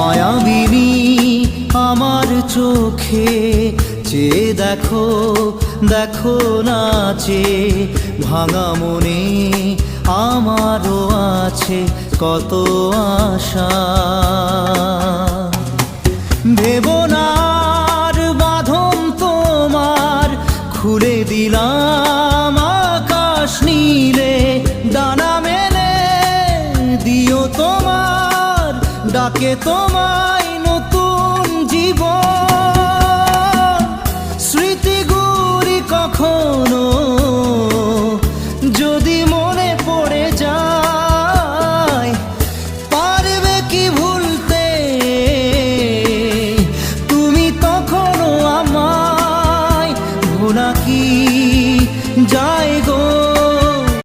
মায়াবিনী আমার চোখে চেয়ে দেখো, দেখো নাচে ভাঙা মনে আমারও আছে কত আশা। ভেবো না আর বাঁধন তোমার, খুলে দিলাম আকাশ নীলে, ডানা মেলে দিও তোমার ডাকে তোমায় নতুন জীবন। স্মৃতিগুলি কখনো যদি মনে